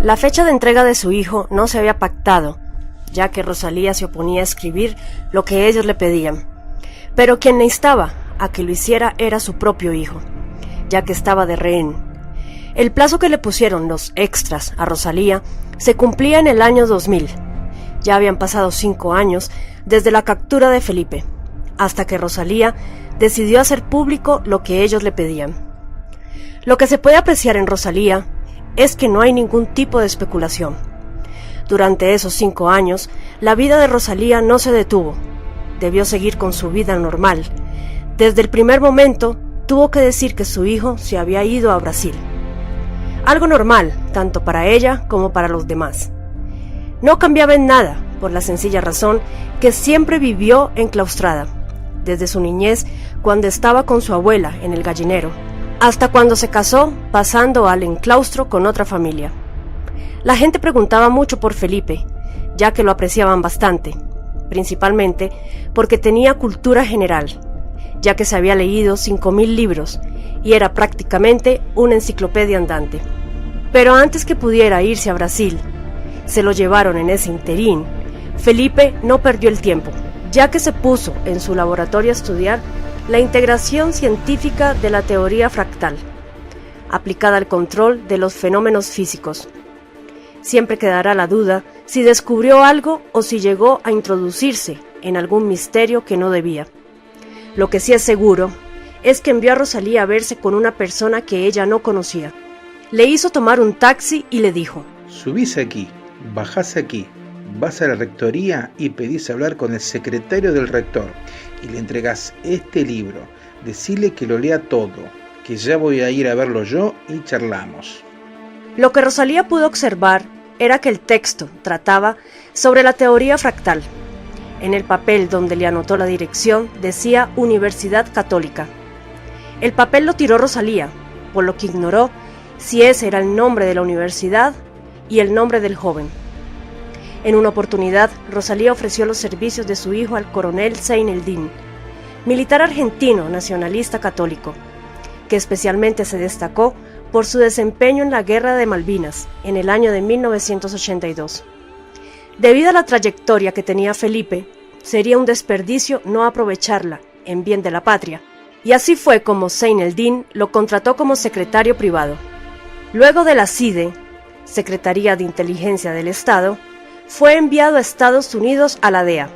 La fecha de entrega de su hijo no se había pactado, ya que Rosalía se oponía a escribir lo que ellos le pedían. Pero quien necesitaba a que lo hiciera era su propio hijo, ya que estaba de rehén. El plazo que le pusieron los extras a Rosalía se cumplía en el año 2000. Ya habían pasado 5 años desde la captura de Felipe, hasta que Rosalía decidió hacer público lo que ellos le pedían. Lo que se puede apreciar en Rosalía es que no hay ningún tipo de especulación. Durante esos 5 años, la vida de Rosalía no se detuvo. Debió seguir con su vida normal. Desde el primer momento, tuvo que decir que su hijo se había ido a Brasil. Algo normal, tanto para ella como para los demás. No cambiaba en nada, por la sencilla razón que siempre vivió enclaustrada, desde su niñez, cuando estaba con su abuela en el gallinero, hasta cuando se casó, pasando al enclaustro con otra familia. La gente preguntaba mucho por Felipe, ya que lo apreciaban bastante, principalmente porque tenía cultura general, ya que se había leído 5.000 libros y era prácticamente una enciclopedia andante. Pero antes que pudiera irse a Brasil, se lo llevaron en ese interín. Felipe no perdió el tiempo, ya que se puso en su laboratorio a estudiar la integración científica de la teoría fractal, aplicada al control de los fenómenos físicos. Siempre quedará la duda si descubrió algo o si llegó a introducirse en algún misterio que no debía. Lo que sí es seguro es que envió a Rosalía a verse con una persona que ella no conocía. Le hizo tomar un taxi y le dijo: subís aquí, bajás aquí, vas a la rectoría y pedís hablar con el secretario del rector y le entregás este libro. Decile que lo lea todo, que ya voy a ir a verlo yo y charlamos. Lo que Rosalía pudo observar era que el texto trataba sobre la teoría fractal. En el papel donde le anotó la dirección decía Universidad Católica. El papel lo tiró Rosalía, por lo que ignoró si ese era el nombre de la universidad y el nombre del joven. En una oportunidad, Rosalía ofreció los servicios de su hijo al coronel Zaineldin, militar argentino nacionalista católico, que especialmente se destacó por su desempeño en la Guerra de Malvinas en el año de 1982. Debido a la trayectoria que tenía Felipe, sería un desperdicio no aprovecharla en bien de la patria, y así fue como Zaineldin lo contrató como secretario privado. Luego de la CIDE, Secretaría de Inteligencia del Estado, fue enviado a Estados Unidos a la DEA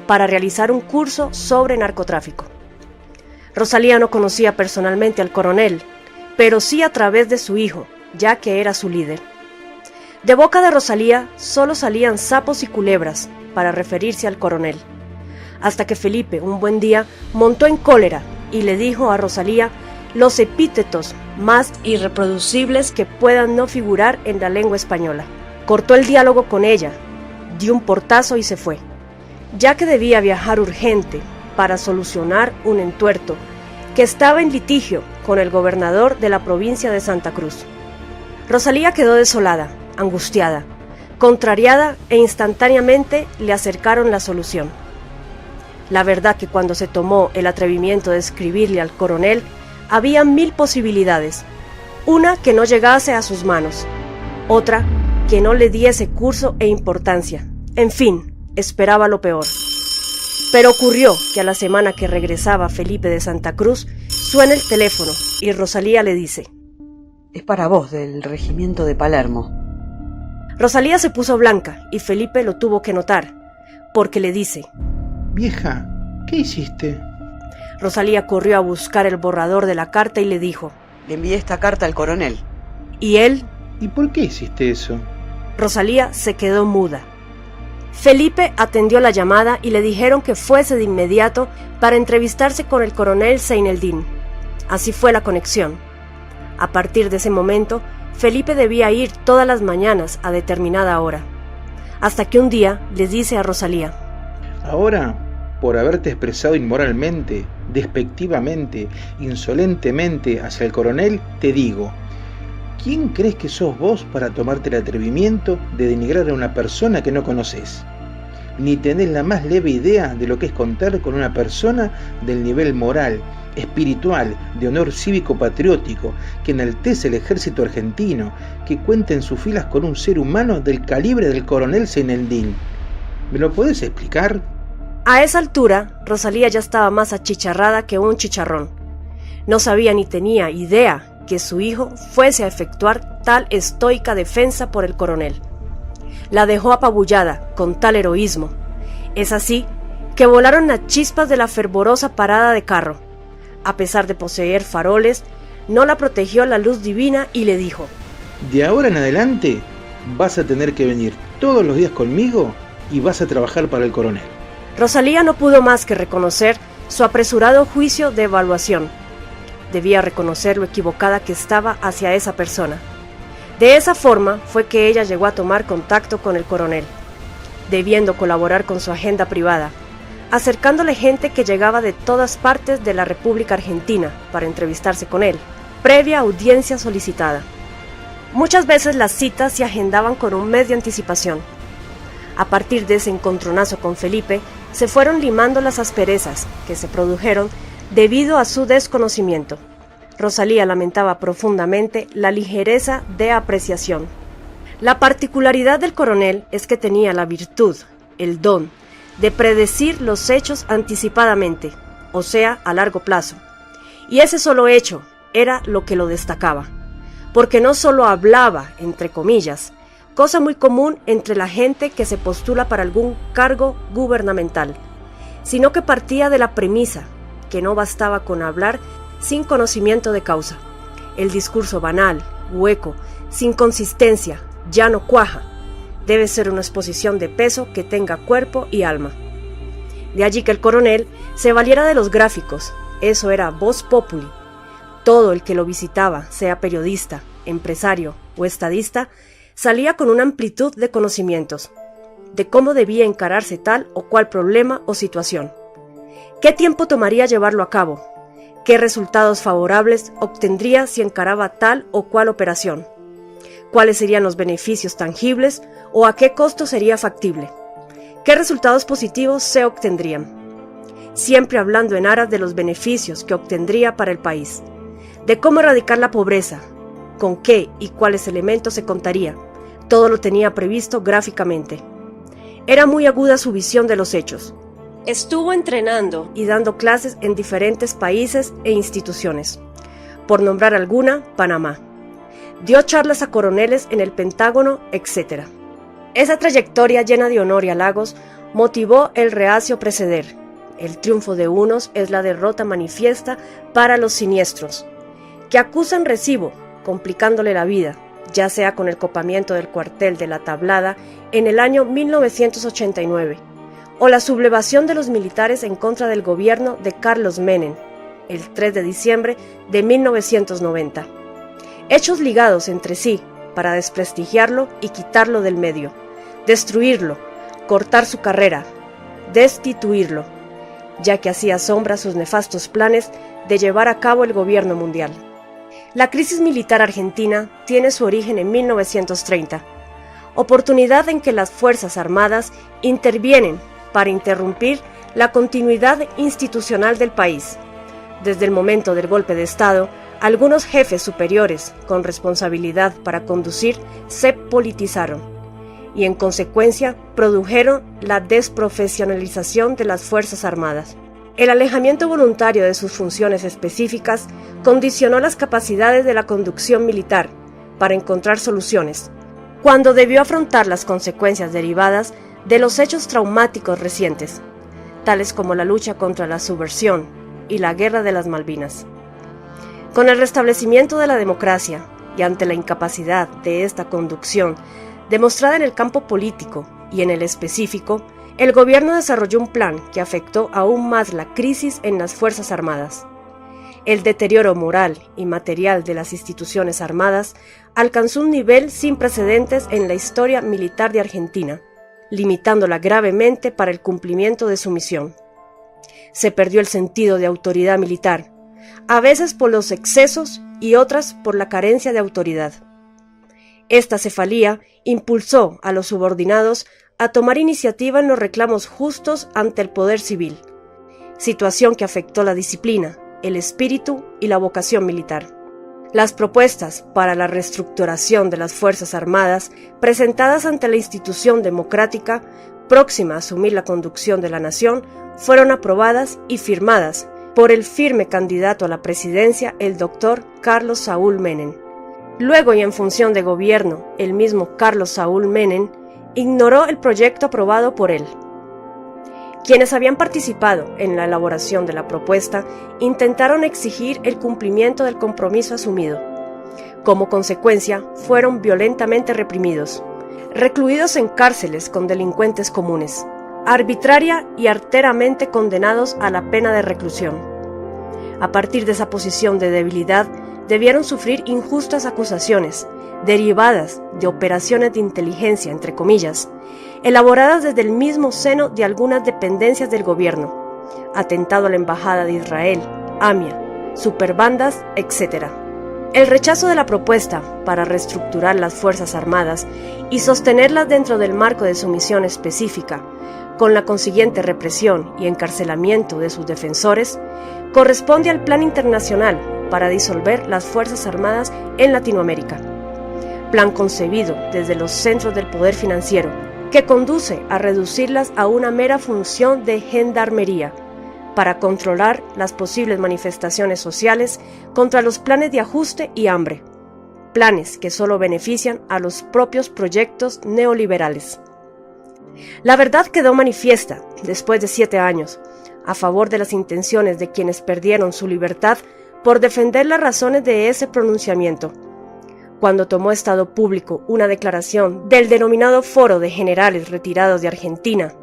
para realizar un curso sobre narcotráfico. Rosalía no conocía personalmente al coronel, pero sí a través de su hijo, ya que era su líder. De boca de Rosalía solo salían sapos y culebras para referirse al coronel, hasta que Felipe un buen día montó en cólera y le dijo a Rosalía los epítetos más irreproducibles que puedan no figurar en la lengua española. Cortó el diálogo con ella, dio un portazo y se fue, ya que debía viajar urgente para solucionar un entuerto que estaba en litigio con el gobernador de la provincia de Santa Cruz. Rosalía quedó desolada, angustiada, contrariada e instantáneamente le acercaron la solución. La verdad que cuando se tomó el atrevimiento de escribirle al coronel, había 1000 posibilidades. Una que no llegase a sus manos, otra que no le diese curso e importancia. En fin, esperaba lo peor. Pero ocurrió que a la semana que regresaba Felipe de Santa Cruz, suena el teléfono y Rosalía le dice: es para vos, del regimiento de Palermo. Rosalía se puso blanca y Felipe lo tuvo que notar, porque le dice: vieja, ¿qué hiciste? Rosalía corrió a buscar el borrador de la carta y le dijo: le envié esta carta al coronel. ¿Y él? ¿Y por qué hiciste eso? Rosalía se quedó muda. Felipe atendió la llamada y le dijeron que fuese de inmediato para entrevistarse con el coronel Zaineldin. Así fue la conexión. A partir de ese momento, Felipe debía ir todas las mañanas a determinada hora, hasta que un día le dice a Rosalía: ahora, por haberte expresado inmoralmente, despectivamente, insolentemente hacia el coronel, te digo: ¿quién crees que sos vos para tomarte el atrevimiento de denigrar a una persona que no conoces? ni tenés la más leve idea de lo que es contar con una persona del nivel moral, espiritual, de honor cívico-patriótico, que enaltece el ejército argentino, que cuenta en sus filas con un ser humano del calibre del coronel Zeneldín. ¿Me lo podés explicar? A esa altura, Rosalía ya estaba más achicharrada que un chicharrón. No sabía ni tenía idea que su hijo fuese a efectuar tal estoica defensa por el coronel. La dejó apabullada con tal heroísmo. Es así que volaron las chispas de la fervorosa parada de carro. A pesar de poseer faroles, no la protegió la luz divina y le dijo: de ahora en adelante vas a tener que venir todos los días conmigo y vas a trabajar para el coronel. Rosalía no pudo más que reconocer su apresurado juicio de evaluación. Debía reconocer lo equivocada que estaba hacia esa persona. De esa forma fue que ella llegó a tomar contacto con el coronel, debiendo colaborar con su agenda privada, acercándole gente que llegaba de todas partes de la República Argentina para entrevistarse con él, previa audiencia solicitada. Muchas veces las citas se agendaban con un mes de anticipación. A partir de ese encontronazo con Felipe, se fueron limando las asperezas que se produjeron debido a su desconocimiento. Rosalía lamentaba profundamente la ligereza de apreciación. La particularidad del coronel es que tenía la virtud, el don, de predecir los hechos anticipadamente, o sea, a largo plazo. Y ese solo hecho era lo que lo destacaba, porque no solo hablaba, entre comillas, cosa muy común entre la gente que se postula para algún cargo gubernamental, sino que partía de la premisa que no bastaba con hablar sin conocimiento de causa. El discurso banal, hueco, sin consistencia, ya no cuaja. Debe ser una exposición de peso que tenga cuerpo y alma. De allí que el coronel se valiera de los gráficos, eso era voz populi. Todo el que lo visitaba, sea periodista, empresario o estadista, salía con una amplitud de conocimientos, de cómo debía encararse tal o cual problema o situación. ¿Qué tiempo tomaría llevarlo a cabo? ¿Qué resultados favorables obtendría si encaraba tal o cual operación? ¿Cuáles serían los beneficios tangibles o a qué costo sería factible? ¿Qué resultados positivos se obtendrían? Siempre hablando en aras de los beneficios que obtendría para el país, de cómo erradicar la pobreza, con qué y cuáles elementos se contaría. Todo lo tenía previsto gráficamente. Era muy aguda su visión de los hechos. Estuvo entrenando y dando clases en diferentes países e instituciones. Por nombrar alguna, Panamá. Dio charlas a coroneles en el Pentágono, etc. Esa trayectoria llena de honor y halagos motivó el reacio preceder. El triunfo de unos es la derrota manifiesta para los siniestros, que acusan recibo, complicándole la vida, ya sea con el copamiento del cuartel de La Tablada en el año 1989, o la sublevación de los militares en contra del gobierno de Carlos Menem, el 3 de diciembre de 1990. Hechos ligados entre sí para desprestigiarlo y quitarlo del medio, destruirlo, cortar su carrera, destituirlo, ya que hacía sombra sus nefastos planes de llevar a cabo el gobierno mundial. La crisis militar argentina tiene su origen en 1930, oportunidad en que las Fuerzas Armadas intervienen para interrumpir la continuidad institucional del país. Desde el momento del golpe de Estado, algunos jefes superiores con responsabilidad para conducir se politizaron y en consecuencia produjeron la desprofesionalización de las Fuerzas Armadas. El alejamiento voluntario de sus funciones específicas condicionó las capacidades de la conducción militar para encontrar soluciones, cuando debió afrontar las consecuencias derivadas de los hechos traumáticos recientes, tales como la lucha contra la subversión y la guerra de las Malvinas. Con el restablecimiento de la democracia y ante la incapacidad de esta conducción demostrada en el campo político y en el específico, el gobierno desarrolló un plan que afectó aún más la crisis en las Fuerzas Armadas. El deterioro moral y material de las instituciones armadas alcanzó un nivel sin precedentes en la historia militar de Argentina, limitándola gravemente para el cumplimiento de su misión. Se perdió el sentido de autoridad militar, a veces por los excesos y otras por la carencia de autoridad. Esta cefalía impulsó a los subordinados a tomar iniciativa en los reclamos justos ante el poder civil, situación que afectó la disciplina, el espíritu y la vocación militar. Las propuestas para la reestructuración de las Fuerzas Armadas presentadas ante la institución democrática próxima a asumir la conducción de la nación fueron aprobadas y firmadas por el firme candidato a la presidencia, el doctor Carlos Saúl Menem. Luego y en función de gobierno, el mismo Carlos Saúl Menem ignoró el proyecto aprobado por él. Quienes habían participado en la elaboración de la propuesta intentaron exigir el cumplimiento del compromiso asumido. Como consecuencia, fueron violentamente reprimidos, recluidos en cárceles con delincuentes comunes, arbitraria y arteramente condenados a la pena de reclusión. A partir de esa posición de debilidad, debieron sufrir injustas acusaciones, derivadas de operaciones de inteligencia, entre comillas, elaboradas desde el mismo seno de algunas dependencias del gobierno, atentado a la Embajada de Israel, AMIA, superbandas, etc. El rechazo de la propuesta para reestructurar las Fuerzas Armadas y sostenerlas dentro del marco de su misión específica, con la consiguiente represión y encarcelamiento de sus defensores, corresponde al Plan Internacional para disolver las Fuerzas Armadas en Latinoamérica. Plan concebido desde los centros del poder financiero, que conduce a reducirlas a una mera función de gendarmería, para controlar las posibles manifestaciones sociales contra los planes de ajuste y hambre, planes que solo benefician a los propios proyectos neoliberales. La verdad quedó manifiesta, después de 7 años, a favor de las intenciones de quienes perdieron su libertad por defender las razones de ese pronunciamiento, cuando tomó estado público una declaración del denominado Foro de Generales Retirados de Argentina,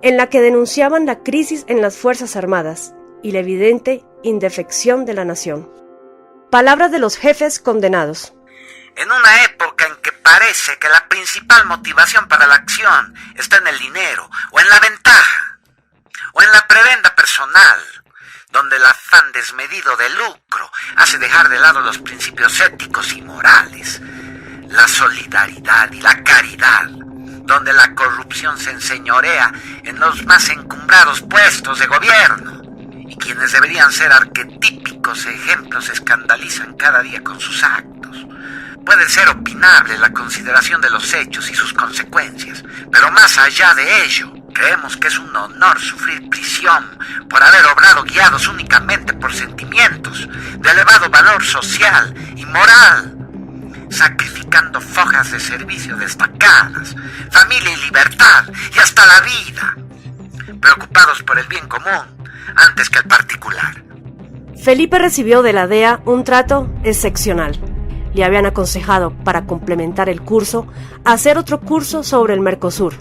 en la que denunciaban la crisis en las Fuerzas Armadas y la evidente indefección de la nación. Palabras de los jefes condenados. En una época en que parece que la principal motivación para la acción está en el dinero, o en la ventaja, o en la prebenda personal, donde el afán desmedido de lucro hace dejar de lado los principios éticos y morales, la solidaridad y la caridad, donde la corrupción se enseñorea en los más encumbrados puestos de gobierno, y quienes deberían ser arquetípicos ejemplos se escandalizan cada día con sus actos. Puede ser opinable la consideración de los hechos y sus consecuencias, pero más allá de ello, creemos que es un honor sufrir prisión por haber obrado guiados únicamente por sentimientos de elevado valor social y moral, sacrificando fojas de servicio destacadas, familia y libertad y hasta la vida, preocupados por el bien común antes que el particular. Felipe recibió de la DEA un trato excepcional. Le habían aconsejado, para complementar el curso, hacer otro curso sobre el Mercosur,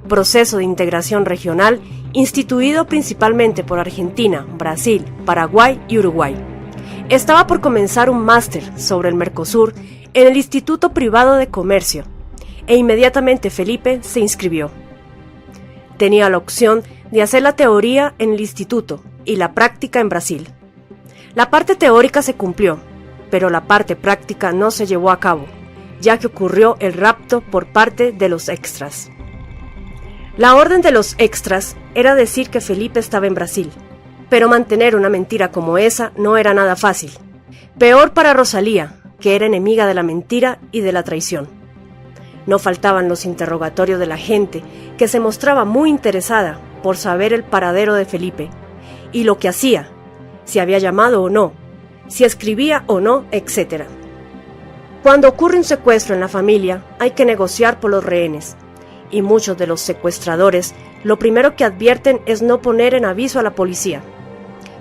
proceso de integración regional instituido principalmente por Argentina, Brasil, Paraguay y Uruguay. Estaba por comenzar un máster sobre el Mercosur en el Instituto Privado de Comercio, e inmediatamente Felipe se inscribió. Tenía la opción de hacer la teoría en el instituto y la práctica en Brasil. La parte teórica se cumplió, pero la parte práctica no se llevó a cabo, ya que ocurrió el rapto por parte de los extras. La orden de los extras era decir que Felipe estaba en Brasil, pero mantener una mentira como esa no era nada fácil. Peor para Rosalía, que era enemiga de la mentira y de la traición. No faltaban los interrogatorios de la gente, que se mostraba muy interesada por saber el paradero de Felipe, y lo que hacía, si había llamado o no, si escribía o no, etc. Cuando ocurre un secuestro en la familia, hay que negociar por los rehenes, y muchos de los secuestradores lo primero que advierten es no poner en aviso a la policía.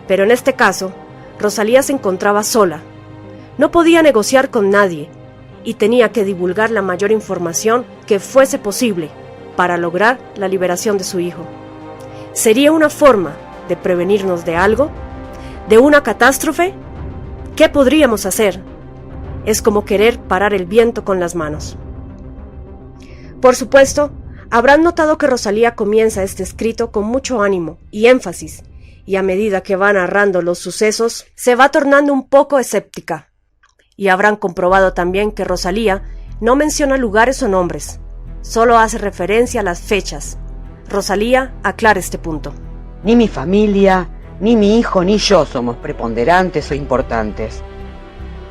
Pero en este caso, Rosalía se encontraba sola, no podía negociar con nadie, y tenía que divulgar la mayor información que fuese posible para lograr la liberación de su hijo. ¿Sería una forma de prevenirnos de algo? ¿De una catástrofe? ¿Qué podríamos hacer? Es como querer parar el viento con las manos. Por supuesto, habrán notado que Rosalía comienza este escrito con mucho ánimo y énfasis, y a medida que va narrando los sucesos, se va tornando un poco escéptica. Y habrán comprobado también que Rosalía no menciona lugares o nombres, solo hace referencia a las fechas. Rosalía aclara este punto. Ni mi familia, ni mi hijo, ni yo somos preponderantes o importantes.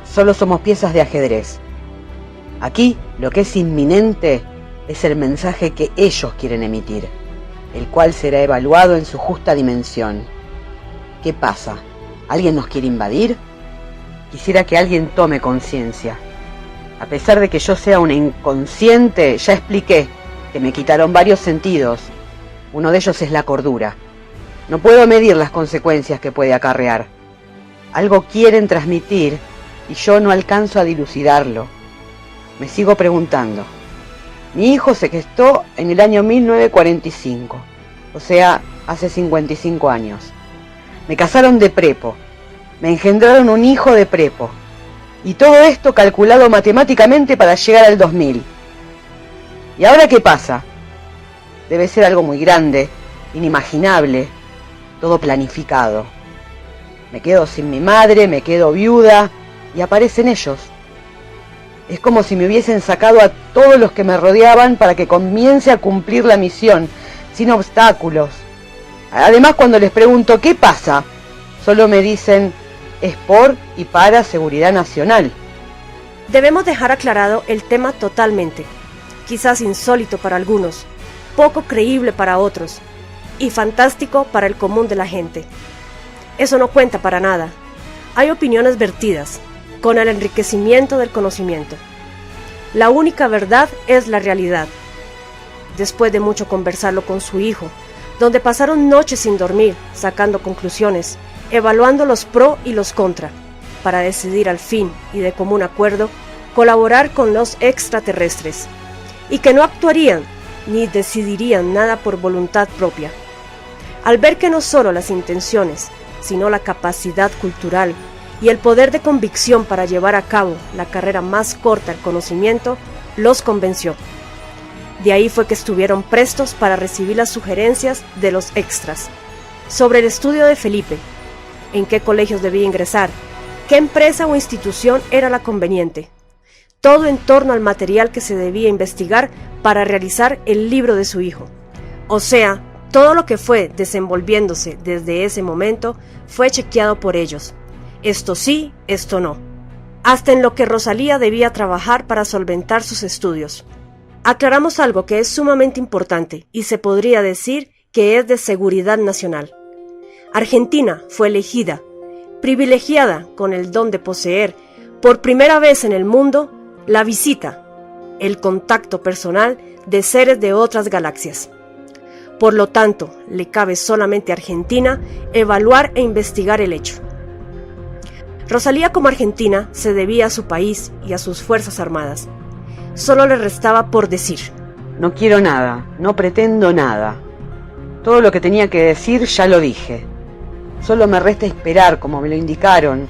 Solo somos piezas de ajedrez. Aquí lo que es inminente es el mensaje que ellos quieren emitir, el cual será evaluado en su justa dimensión. ¿Qué pasa? ¿Alguien nos quiere invadir? Quisiera que alguien tome conciencia. A pesar de que yo sea una inconsciente, ya expliqué que me quitaron varios sentidos. Uno de ellos es la cordura. No puedo medir las consecuencias que puede acarrear. Algo quieren transmitir y yo no alcanzo a dilucidarlo. Me sigo preguntando. Mi hijo se gestó en el año 1945, o sea, hace 55 años. Me casaron de prepo. Me engendraron un hijo de prepo. Y todo esto calculado matemáticamente para llegar al 2000. ¿Y ahora qué pasa? Debe ser algo muy grande, inimaginable, todo planificado. Me quedo sin mi madre, me quedo viuda y aparecen ellos. Es como si me hubiesen sacado a todos los que me rodeaban para que comience a cumplir la misión, sin obstáculos. Además, cuando les pregunto ¿qué pasa?, solo me dicen es por y para seguridad nacional. Debemos dejar aclarado el tema totalmente, quizás insólito para algunos, poco creíble para otros, y fantástico para el común de la gente. Eso no cuenta para nada. Hay opiniones vertidas, con el enriquecimiento del conocimiento. La única verdad es la realidad. Después de mucho conversarlo con su hijo, donde pasaron noches sin dormir, sacando conclusiones, evaluando los pro y los contra, para decidir al fin y de común acuerdo colaborar con los extraterrestres, y que no actuarían ni decidirían nada por voluntad propia. Al ver que no solo las intenciones, sino la capacidad cultural y el poder de convicción para llevar a cabo la carrera más corta al conocimiento, los convenció. De ahí fue que estuvieron prestos para recibir las sugerencias de los extras sobre el estudio de Felipe, en qué colegios debía ingresar, qué empresa o institución era la conveniente, todo en torno al material que se debía investigar para realizar el libro de su hijo. O sea, todo lo que fue desenvolviéndose desde ese momento fue chequeado por ellos. Esto sí, esto no. Hasta en lo que Rosalía debía trabajar para solventar sus estudios. Aclaramos algo que es sumamente importante y se podría decir que es de seguridad nacional. Argentina fue elegida, privilegiada con el don de poseer, por primera vez en el mundo, la visita, el contacto personal de seres de otras galaxias. Por lo tanto, le cabe solamente a Argentina evaluar e investigar el hecho. Rosalía como argentina se debía a su país y a sus fuerzas armadas. Solo le restaba por decir. No quiero nada, no pretendo nada. Todo lo que tenía que decir ya lo dije. Solo me resta esperar como me lo indicaron,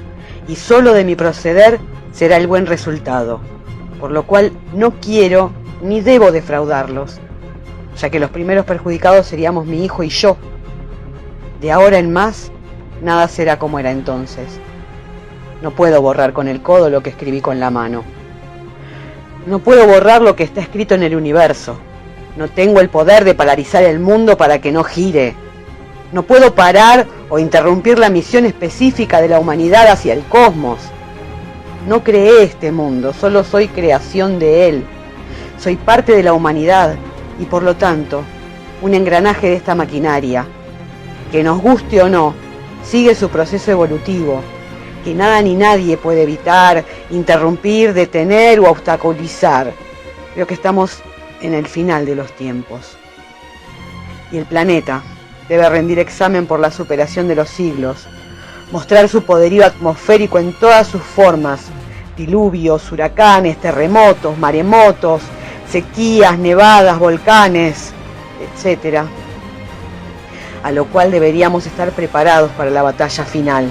y solo de mi proceder será el buen resultado, por lo cual no quiero ni debo defraudarlos, ya que los primeros perjudicados seríamos mi hijo y yo. De ahora en más, nada será como era entonces. No puedo borrar con el codo lo que escribí con la mano. No puedo borrar lo que está escrito en el universo. No tengo el poder de paralizar el mundo para que no gire. No puedo parar o interrumpir la misión específica de la humanidad hacia el cosmos. No creé este mundo, solo soy creación de él. Soy parte de la humanidad y por lo tanto, un engranaje de esta maquinaria. Que nos guste o no, sigue su proceso evolutivo, que nada ni nadie puede evitar, interrumpir, detener o obstaculizar. Creo que estamos en el final de los tiempos. Y el planeta debe rendir examen por la superación de los siglos, mostrar su poderío atmosférico en todas sus formas, diluvios, huracanes, terremotos, maremotos, sequías, nevadas, volcanes, etc. A lo cual deberíamos estar preparados para la batalla final.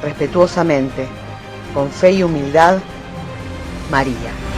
Respetuosamente, con fe y humildad, María.